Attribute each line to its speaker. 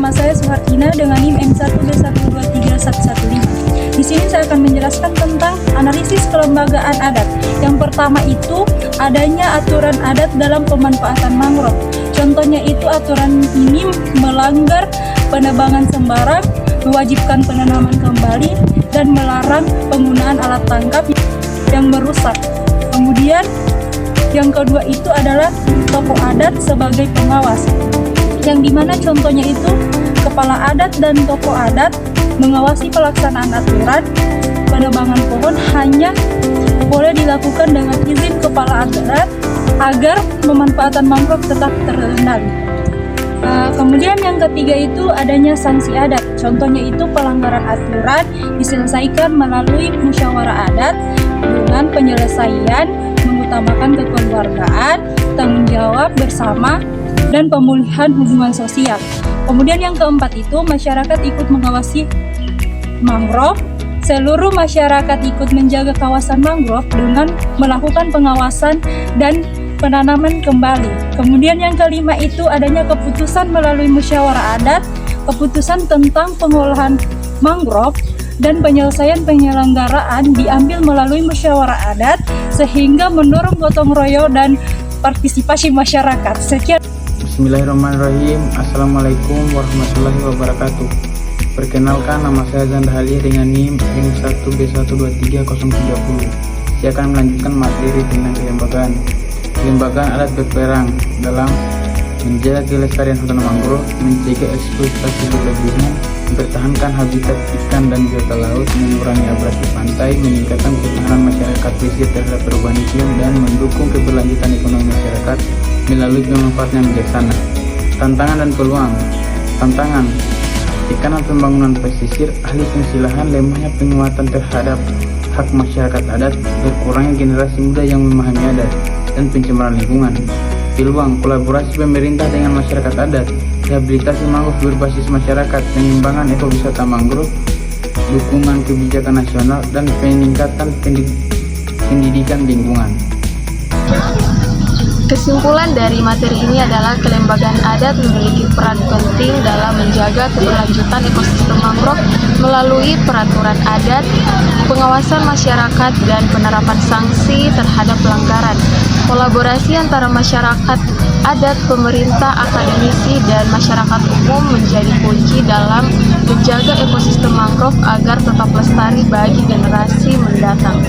Speaker 1: Nama saya Suhartina dengan NIM M1B1231115. Di sini saya akan menjelaskan tentang analisis kelembagaan adat. Yang pertama itu adanya aturan adat dalam pemanfaatan mangrove. Contohnya itu aturan ini melanggar penebangan sembarang, mewajibkan penanaman kembali, dan melarang penggunaan alat tangkap yang merusak. Kemudian yang kedua itu adalah tokoh adat sebagai pengawas, yang dimana contohnya itu kepala adat dan tokoh adat mengawasi pelaksanaan aturan penebangan pohon hanya boleh dilakukan dengan izin kepala adat agar pemanfaatan mangrove tetap terkendali. Kemudian yang ketiga itu adanya sanksi adat. Contohnya itu pelanggaran aturan diselesaikan melalui musyawarah adat dengan penyelesaian mengutamakan kekeluargaan, tanggung jawab bersama, dan pemulihan hubungan sosial. Kemudian yang keempat itu masyarakat ikut mengawasi mangrove. Seluruh masyarakat ikut menjaga kawasan mangrove dengan melakukan pengawasan dan penanaman kembali. Kemudian yang kelima itu adanya keputusan melalui musyawarah adat, keputusan tentang pengolahan mangrove dan penyelesaian penyelenggaraan diambil melalui musyawarah adat sehingga mendorong gotong royong dan partisipasi masyarakat. Sekian.
Speaker 2: Bismillahirrahmanirrahim. Assalamualaikum warahmatullahi wabarakatuh. Perkenalkan, nama saya Zanda Halia dengan NIM M1B1231030. Saya akan melanjutkan materi tentang kelembagaan. Kelembagaan adat berperan dalam menjaga kelestarian hutan mangrove, mencegah eksploitasi berlebihan, mempertahankan habitat ikan dan biota laut, mengurangi abrasi pantai, meningkatkan ketahanan masyarakat pesisir terhadap perubahan iklim, dan mendukung keberlanjutan ekonomi masyarakat melalui pemanfaatan yang bijaksana. Tantangan dan peluang. Tantangan: tekanan pembangunan pesisir, alih fungsi lahan, lemahnya penguatan terhadap hak masyarakat adat, berkurangnya generasi muda yang memahami adat, dan pencemaran lingkungan. Peluang: kolaborasi pemerintah dengan masyarakat adat, rehabilitasi mangrove berbasis masyarakat, pengembangan ekowisata mangrove, dukungan kebijakan nasional, dan peningkatan pendidikan lingkungan.
Speaker 3: Kesimpulan dari materi ini adalah kelembagaan adat memiliki peran penting dalam menjaga keberlanjutan ekosistem mangrove melalui peraturan adat, pengawasan masyarakat, dan penerapan sanksi terhadap pelanggaran. Kolaborasi antara masyarakat adat, pemerintah, akademisi, dan masyarakat umum menjadi kunci dalam menjaga ekosistem mangrove agar tetap lestari bagi generasi mendatang.